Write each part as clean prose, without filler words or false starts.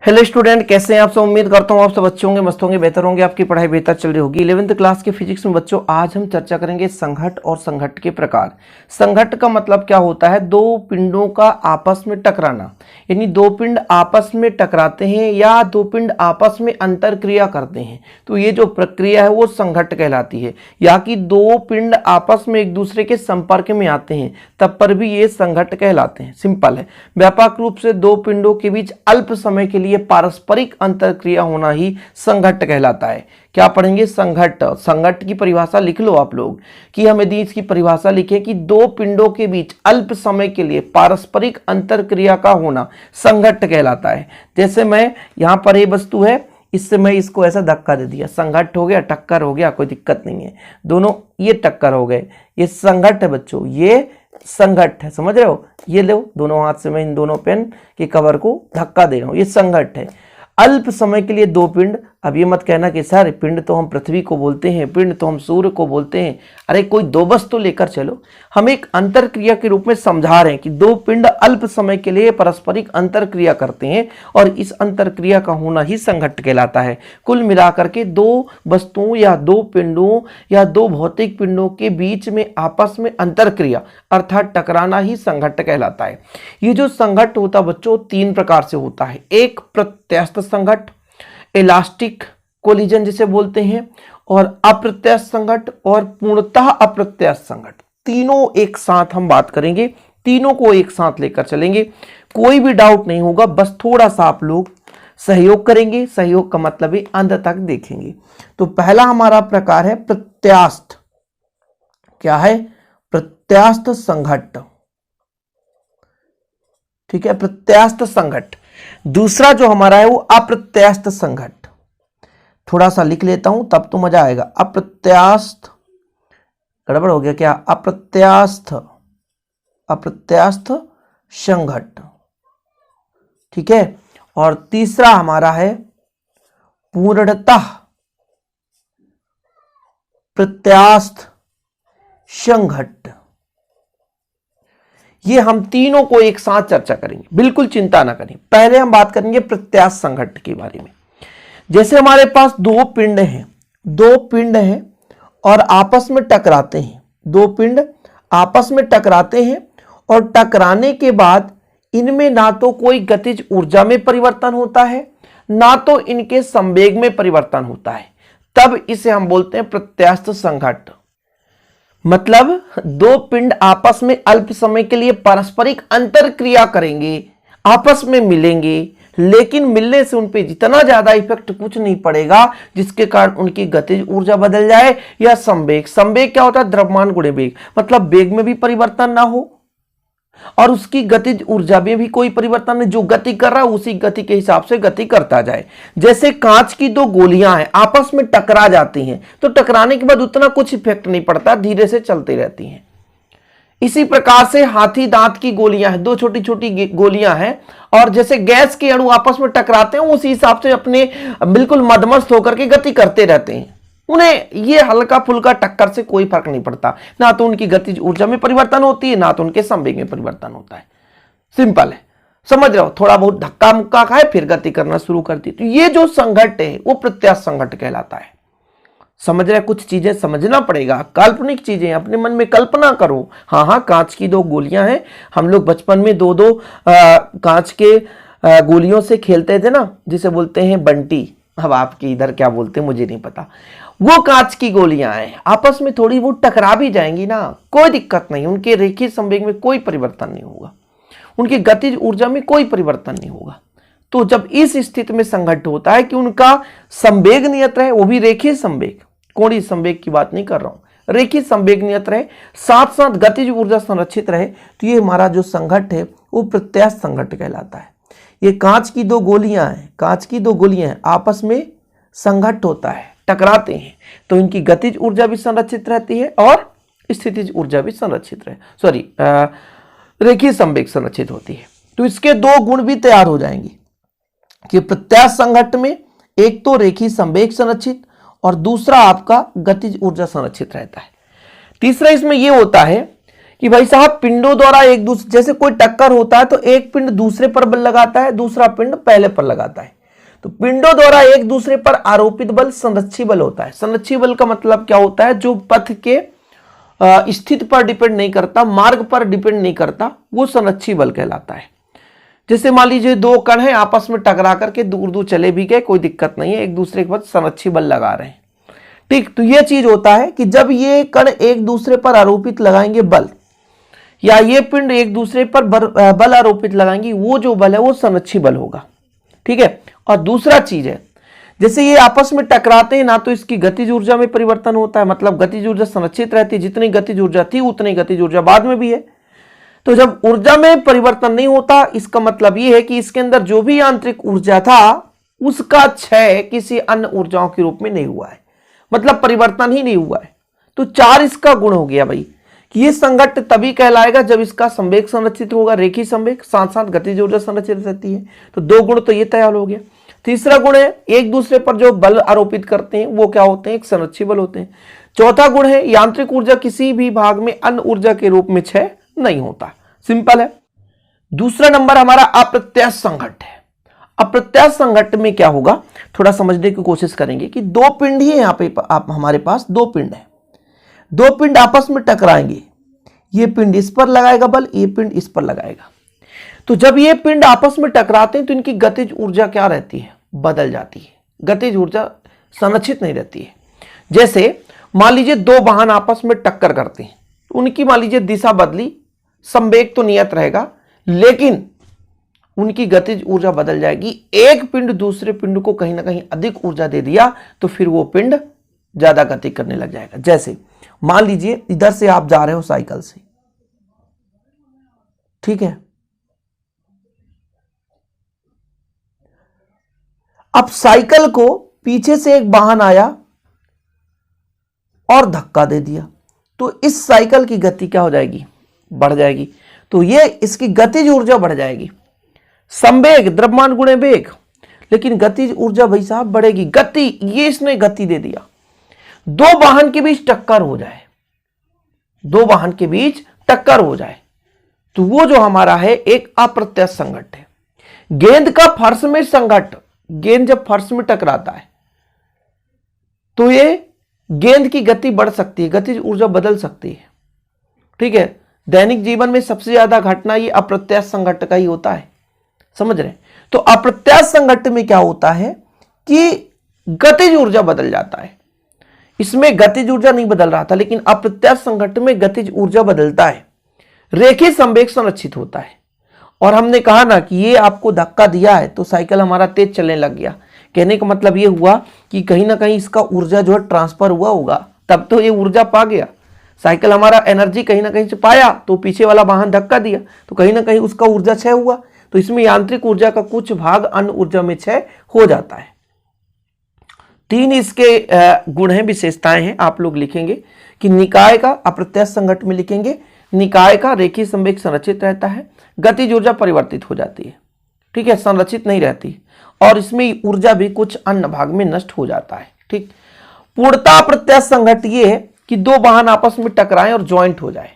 Hello student, कैसे हैं आप सब। उम्मीद करता हूँ आप सब अच्छे होंगे, मस्त होंगे, बेहतर होंगे, आपकी पढ़ाई बेहतर चल रही होगी। 11th क्लास के फिजिक्स में बच्चों आज हम चर्चा करेंगे संघट्ट और संघट्ट के प्रकार। संघट्ट का मतलब क्या होता है? दो पिंडों का आपस में टकराना, यानी दो पिंड आपस में टकराते हैं या दो पिंड आपस में अंतर क्रिया करते हैं तो ये जो प्रक्रिया है वो संघट्ट कहलाती है। या कि दो पिंड आपस में एक दूसरे के संपर्क में आते हैं तब पर भी ये संघट्ट कहलाते हैं। सिंपल है। व्यापक रूप से दो पिंडों के बीच अल्प समय के लिए पारस्परिक अंतरक्रिया होना ही संघट्ट कहलाता है। क्या पढ़ेंगे? संघट्ट। संघट्ट की परिभाषा लिख लो आप लोग कि हम यदि इसकी परिभाषा लिखे कि दो पिंडों के बीच अल्प समय के लिए पारस्परिक अंतरक्रिया का होना संघट्ट कहलाता है। जैसे मैं यहां पर ये वस्तु है, इससे मैं इसको ऐसा धक्का दे दिया, संघट्ट हो गया, टक्कर हो गया, कोई दिक्कत नहीं है। दोनों ये टक्कर हो गए, ये संघट्ट है बच्चों, ये संघट्ट है। समझ रहे हो? ये लो, दोनों हाथ से मैं इन दोनों पेन के कवर को धक्का दे रहा हूं, ये संघट्ट है। अल्प समय के लिए दो पिंड। अब ये मत कहना कि सर पिंड तो हम पृथ्वी को बोलते हैं, पिंड तो हम सूर्य को बोलते हैं। अरे कोई दो वस्तु लेकर चलो। हम एक अंतरक्रिया के रूप में समझा रहे हैं कि दो पिंड अल्प समय के लिए पारस्परिक अंतरक्रिया करते हैं और इस अंतरक्रिया का होना ही संघट्ट कहलाता है। कुल मिलाकर के दो वस्तुओं या दो पिंडों या दो भौतिक पिंडों के बीच में आपस में अंतरक्रिया अर्थात टकराना ही संघट्ट कहलाता है। ये जो संघट्ट होता है बच्चों तीन प्रकार से होता है। एक प्रत्यास्थ संघट्ट, इलास्टिक कोलिजन जिसे बोलते हैं, और अप्रत्यास्थ संघट्ट और पूर्णतः अप्रत्यास्थ संघट्ट। तीनों एक साथ हम बात करेंगे, तीनों को एक साथ लेकर चलेंगे, कोई भी डाउट नहीं होगा। बस थोड़ा सा आप लोग सहयोग करेंगे। सहयोग का मतलब है अंत तक देखेंगे। तो पहला हमारा प्रकार है प्रत्यास्थ। क्या है? प्रत्यास्थ संघट्ट। ठीक है, प्रत्यास्थ संघट्ट। दूसरा जो हमारा है वो अप्रत्यास्थ संघट्ट। थोड़ा सा लिख लेता हूं तब तो मजा आएगा। अप्रत्यास्थ, गड़बड़ हो गया क्या? अप्रत्यास्थ, अप्रत्यास्थ संघट्ट। ठीक है। और तीसरा हमारा है पूर्णतः प्रत्यास्थ संघट्ट। ये हम तीनों को एक साथ चर्चा करेंगे, बिल्कुल चिंता ना करें। पहले हम बात करेंगे प्रत्यास्थ संघट्ट के बारे में। जैसे हमारे पास दो पिंड हैं और आपस में टकराते हैं। दो पिंड आपस में टकराते हैं और टकराने के बाद इनमें ना तो कोई गतिज ऊर्जा में परिवर्तन होता है ना तो इनके संवेग में परिवर्तन होता है, तब इसे हम बोलते हैं प्रत्यास्थ संघट्ट। मतलब दो पिंड आपस में अल्प समय के लिए पारस्परिक अंतरक्रिया करेंगे, आपस में मिलेंगे, लेकिन मिलने से उन पे जितना ज्यादा इफेक्ट कुछ नहीं पड़ेगा जिसके कारण उनकी गतिज ऊर्जा बदल जाए या संवेग। संवेग क्या होता है? द्रव्यमान गुणे वेग। मतलब वेग में भी परिवर्तन ना हो और उसकी गतिज ऊर्जा में भी कोई परिवर्तन नहीं। जो गति कर रहा है उसी गति के हिसाब से गति करता जाए। जैसे कांच की दो गोलियां हैं, आपस में टकरा जाती हैं तो टकराने के बाद उतना कुछ इफेक्ट नहीं पड़ता, धीरे से चलती रहती हैं। इसी प्रकार से हाथी दांत की गोलियां हैं, दो छोटी छोटी गोलियां हैं और जैसे गैस के अणु आपस में टकराते हैं उसी हिसाब से अपने बिल्कुल मदमस्त होकर के गति करते रहते हैं। उन्हें ये हल्का फुल्का टक्कर से कोई फर्क नहीं पड़ता, ना तो उनकी गतिज ऊर्जा में परिवर्तन होती है ना तो उनके संवेग में परिवर्तन होता है। सिंपल है, समझ रहे हो? थोड़ा बहुत धक्का मुक्का खाए फिर गति करना शुरू करती। तो ये जो संघट्ट है वो प्रत्यास्थ संघट्ट कहलाता है। समझ रहे? कुछ चीजें समझना पड़ेगा, काल्पनिक चीजें अपने मन में कल्पना करो। हाँ, कांच की दो गोलियां हैं। हम लोग बचपन में दो दो कांच के गोलियों से खेलते थे ना, जिसे बोलते हैं बंटी। अब आपके इधर क्या बोलते हैं मुझे नहीं पता। वो कांच की गोलियां हैं, आपस में थोड़ी वो टकरा भी जाएंगी ना, कोई दिक्कत नहीं, उनके रेखीय संवेग में कोई परिवर्तन नहीं होगा, उनकी गतिज ऊर्जा में कोई परिवर्तन नहीं होगा। तो जब इस स्थिति में संघट्ट होता है कि उनका संवेग नियत रहे, वो भी रेखीय संवेग, कोणीय संवेग की बात नहीं कर रहा हूं, रेखीय संवेग नियत रहे, साथ साथ गतिज ऊर्जा संरक्षित रहे, तो ये हमारा जो संघट्ट है वो प्रत्यास्थ संघट्ट कहलाता है। ये कांच की दो गोलियां हैं, कांच की दो गोलियां हैं, आपस में संघट्ट होता है, टकराते हैं तो इनकी गतिज ऊर्जा भी संरक्षित रहती है और स्थितिज ऊर्जा भी संरक्षित रेखीय संवेग संरक्षित होती है। तो इसके दो गुण भी तैयार हो जाएंगे कि प्रत्यास्थ संघट्ट में एक तो रेखीय संवेग संरक्षित और दूसरा आपका गतिज ऊर्जा संरक्षित रहता है। तीसरा इसमें यह होता है कि भाई साहब पिंडों द्वारा एक दूसरे, जैसे कोई टक्कर होता है तो एक पिंड दूसरे पर बल लगाता है, दूसरा पिंड पहले पर लगाता है। तो पिंडों द्वारा एक दूसरे पर आरोपित बल संरक्षी बल होता है। संरक्षी बल का मतलब क्या होता है? जो पथ के स्थिति पर डिपेंड नहीं करता, मार्ग पर डिपेंड नहीं करता, वो संरक्षी बल कहलाता है। जैसे मान लीजिए दो कण हैं, आपस में टकरा करके दूर दूर चले भी गए, कोई दिक्कत नहीं है, एक दूसरे के पास संरक्षी बल लगा रहे हैं, ठीक। तो ये चीज होता है कि जब ये कण एक दूसरे पर आरोपित लगाएंगे बल, या ये पिंड एक दूसरे पर बल आरोपित लगाएंगे, वो जो बल है वो संरक्षी बल होगा, ठीक है। और दूसरा चीज है, जैसे ये आपस में टकराते हैं ना, तो इसकी गतिज ऊर्जा में परिवर्तन होता है, मतलब गतिज ऊर्जा संरक्षित रहती है, जितनी गतिज ऊर्जा थी उतनी गतिज ऊर्जा बाद में भी है। तो जब ऊर्जा में परिवर्तन नहीं होता, इसका मतलब ये है कि इसके अंदर जो भी यांत्रिक ऊर्जा था उसका क्षय किसी अन्य ऊर्जाओं के रूप में नहीं हुआ है, मतलब परिवर्तन ही नहीं हुआ है। तो 4 इसका गुण हो गया भाई, कि ये संघट्ट तभी कहलाएगा जब इसका संवेग संरक्षित होगा, रेखीय संवेग, साथ साथ गतिज ऊर्जा संरक्षित रहती है। तो 2 गुण तो ये तैयार हो गया। तीसरा गुण है, एक दूसरे पर जो बल आरोपित करते हैं वो क्या होते हैं? एक संरक्षी बल होते हैं। चौथा गुण है, यांत्रिक ऊर्जा किसी भी भाग में अन्य ऊर्जा के रूप में क्षय नहीं होता। सिंपल है। दूसरा नंबर हमारा अप्रत्यास्थ संघट्ट है। अप्रत्यास्थ संघट्ट में क्या होगा, थोड़ा समझने की कोशिश करेंगे कि 2 पिंड ही है यहाँ पे, आप हमारे पास 2 पिंड है, 2 पिंड आपस में टकराएंगे, ये पिंड इस पर लगाएगा बल, ये पिंड इस पर लगाएगा। तो जब ये पिंड आपस में टकराते हैं तो इनकी गतिज ऊर्जा क्या रहती है? बदल जाती है, गतिज ऊर्जा संरक्षित नहीं रहती है। जैसे मान लीजिए 2 वाहन आपस में टक्कर करते हैं, उनकी मान लीजिए दिशा बदली, संवेग तो नियत रहेगा, लेकिन उनकी गतिज ऊर्जा बदल जाएगी। एक पिंड दूसरे पिंड को कहीं ना कहीं अधिक ऊर्जा दे दिया तो फिर वो पिंड ज्यादा गति करने लग जाएगा। जैसे मान लीजिए इधर से आप जा रहे हो साइकिल से, ठीक है, अब साइकिल को पीछे से एक वाहन आया और धक्का दे दिया, तो इस साइकिल की गति क्या हो जाएगी? बढ़ जाएगी। तो ये इसकी गतिज ऊर्जा बढ़ जाएगी। संवेग द्रव्यमान गुणे वेग, लेकिन गतिज ऊर्जा भाई साहब बढ़ेगी। गति, ये इसने गति दे दिया। 2 वाहन के बीच टक्कर हो जाए, 2 वाहन के बीच टक्कर हो जाए, तो वो जो हमारा है एक अप्रत्यास्थ संघट्ट है। गेंद का फर्श में संघट्ट, गेंद जब फर्श में टकराता है तो ये गेंद की गति बढ़ सकती है, गतिज ऊर्जा बदल सकती है, ठीक है। दैनिक जीवन में सबसे ज्यादा घटना ये अप्रत्यास्थ संघट्ट का ही होता है, समझ रहे हैं। तो अप्रत्यास्थ संघट्ट में क्या होता है कि गतिज ऊर्जा बदल जाता है। इसमें गतिज ऊर्जा नहीं बदल रहा था, लेकिन अप्रत्यास्थ संघट्ट में गतिज ऊर्जा बदलता है, रेखीय संवेग संरक्षित होता है। और हमने कहा ना कि ये आपको धक्का दिया है तो साइकिल हमारा तेज चलने लग गया। कहने का मतलब ये हुआ कि कहीं ना कहीं इसका ऊर्जा जो है ट्रांसफर हुआ होगा, तब तो ये ऊर्जा पा गया। साइकिल हमारा एनर्जी कहीं ना कहीं से पाया, तो पीछे वाला वाहन धक्का दिया तो कहीं ना कहीं उसका ऊर्जा क्षय हुआ। तो इसमें यांत्रिक ऊर्जा का कुछ भाग अन्य ऊर्जा में क्षय हो जाता है। 3 इसके गुण हैं, विशेषताएं हैं। आप लोग लिखेंगे कि निकाय का, अप्रत्यास्थ संघट्ट में लिखेंगे निकाय का रेखीय संवेग संरक्षित रहता है, गतिज ऊर्जा परिवर्तित हो जाती है, ठीक है, संरक्षित नहीं रहती, और इसमें ऊर्जा भी कुछ अन्य भाग में नष्ट हो जाता है, ठीक। पूर्णतः अप्रत्यास्थ संघट्ट ये है कि 2 वाहन आपस में टकराएं और ज्वाइंट हो जाए।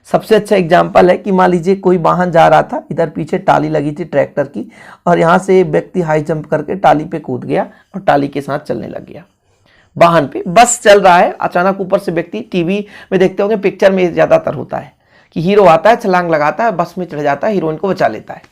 सबसे अच्छा एग्जांपल है कि मान लीजिए कोई वाहन जा रहा था, इधर पीछे टाली लगी थी ट्रैक्टर की, और यहां से व्यक्ति हाई जंप करके टाली पे कूद गया और टाली के साथ चलने लग गया। वाहन पे बस चल रहा है, अचानक ऊपर से व्यक्ति, टीवी में देखते होंगे, पिक्चर में ज्यादातर होता है कि हीरो आता है, छलांग लगाता है, बस में चढ़ जाता है, हीरोइन को बचा लेता है।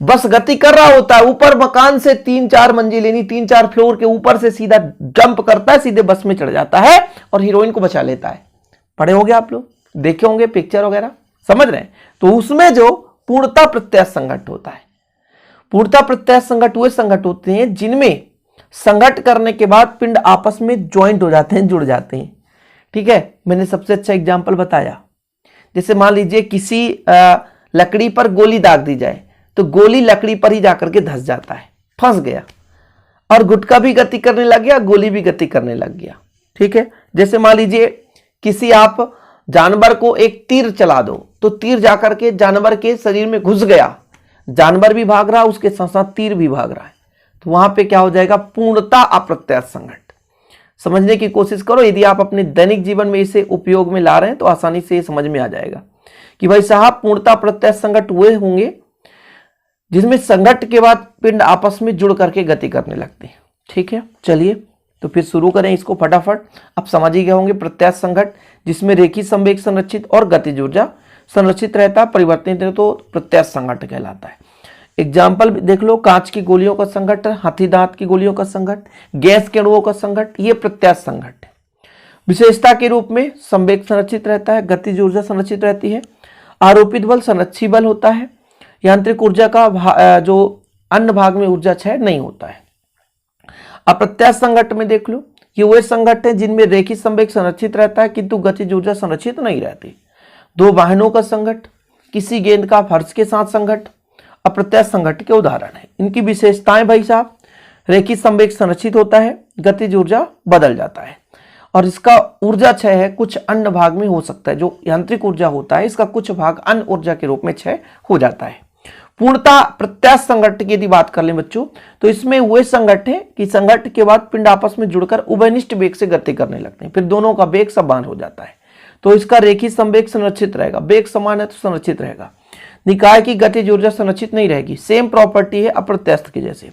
बस गति कर रहा होता है, ऊपर मकान से 3-4 मंजिल, यानी 3-4 फ्लोर के ऊपर से सीधा जंप करता है, सीधे बस में चढ़ जाता है और हीरोइन को बचा लेता है। पढ़े होंगे आप लोग, देखे होंगे पिक्चर वगैरह, समझ रहे हैं। तो उसमें जो पूर्णतः प्रत्यास्थ संघट्ट होता है, पूर्णतः प्रत्यास्थ संघट्ट वे संघट्ट होते हैं जिनमें संघट्ट करने के बाद पिंड आपस में ज्वाइंट हो जाते हैं, जुड़ जाते हैं, ठीक है। मैंने सबसे अच्छा एग्जाम्पल बताया, जैसे मान लीजिए किसी लकड़ी पर गोली दाग दी जाए तो गोली लकड़ी पर ही जाकर के धंस जाता है, फंस गया, और गुटका भी गति करने लग गया, गोली भी गति करने लग गया, ठीक है। जैसे मान लीजिए किसी आप जानवर को एक तीर चला दो तो तीर जाकर के जानवर के शरीर में घुस गया, जानवर भी भाग रहा, उसके साथ साथ तीर भी भाग रहा है, तो वहां पे क्या हो जाएगा? पूर्णतः अप्रत्यास्थ संघट्ट। समझने की कोशिश करो। यदि आप अपने दैनिक जीवन में इसे उपयोग में ला रहे हैं तो आसानी से ये समझ में आ जाएगा कि भाई साहब पूर्णता प्रत्यास्थ संघट्ट हुए होंगे जिसमें संघट्ट के बाद पिंड आपस में जुड़ करके गति करने लगते हैं। ठीक है, चलिए तो फिर शुरू करें इसको फटाफट। अब समझ ही गए होंगे प्रत्यास्थ संघट्ट जिसमें रेखीय संवेग संरक्षित और गतिज ऊर्जा संरक्षित रहता है, परिवर्तित है तो प्रत्यास्थ संघट्ट कहलाता है। एग्जाम्पल देख लो, कांच की गोलियों का संघट्ट, हाथी दांत की गोलियों का संघट्ट, गैस के अणुओं का संघट्ट, ये प्रत्यास्थ संघट्ट है। विशेषता के रूप में संवेग संरक्षित रहता है, गतिज ऊर्जा संरक्षित रहती है, आरोपित बल संरक्षी बल होता है, यांत्रिक ऊर्जा का जो अन्य भाग में ऊर्जा क्षय नहीं होता है। अप्रत्यास्थ संघट्ट में देख लो, ये वे संघट्ट हैं जिनमें रेखीय संवेग संरक्षित रहता है किंतु गतिज ऊर्जा संरक्षित नहीं रहती। दो वाहनों का संघट्ट, किसी गेंद का फर्श के साथ संघट्ट अप्रत्यास्थ संघट्ट के उदाहरण है। इनकी विशेषताएं भाई साहब, रेखीय संवेग संरक्षित होता है, गतिज ऊर्जा बदल जाता है और इसका ऊर्जा क्षय है कुछ अन्य भाग में हो सकता है। जो यांत्रिक ऊर्जा होता है इसका कुछ भाग अन्य ऊर्जा के रूप में क्षय हो जाता है। पूर्णता प्रत्यास्थ संघट्ट की यदि बात कर लें बच्चों तो इसमें वे संघट्ट है कि संघट्ट के बाद पिंड आपस में जुड़कर उभयनिष्ठ वेग से गति करने लगते हैं, फिर दोनों का वेग समान हो जाता है तो इसका रेखीय संवेग संरक्षित रहेगा, वेग समान है तो संरक्षित रहेगा। निकाय की गतिज ऊर्जा संरक्षित नहीं रहेगी, सेम प्रॉपर्टी है अप्रत्यास्थ के जैसे।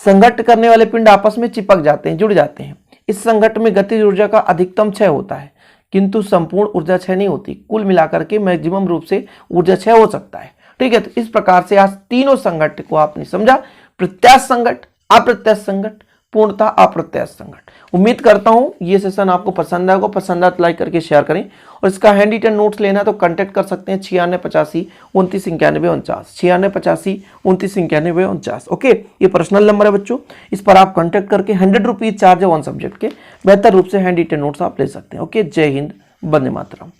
संघट्ट करने वाले पिंड आपस में चिपक जाते हैं, जुड़ जाते हैं। इस संघट्ट में गतिज ऊर्जा का अधिकतम क्षय होता है किंतु संपूर्ण ऊर्जा क्षय नहीं होती, कुल मिलाकर के मैक्सिमम रूप से ऊर्जा क्षय हो सकता है। ठीक है, तो इस प्रकार से आज तीनों संघट्ट को आपने समझा, प्रत्यास्थ संघट्ट, अप्रत्यास्थ संघट्ट, पूर्णता अप्रत्यास्थ संघट्ट। उम्मीद करता हूं ये सेशन आपको पसंद आएगा, पसंद आए तो लाइक करके शेयर करें और इसका हैंड रिटन नोट्स लेना तो कांटेक्ट कर सकते हैं 9685299149, 9685299149। ओके, ये पर्सनल नंबर है बच्चों, इस पर आप कांटेक्ट करके 100 रुपीज चार्ज है 1 सब्जेक्ट के, बेहतर रूप से हैंड रिटन नोट्स आप ले सकते हैं। ओके, जय हिंद, वंदे मातरम।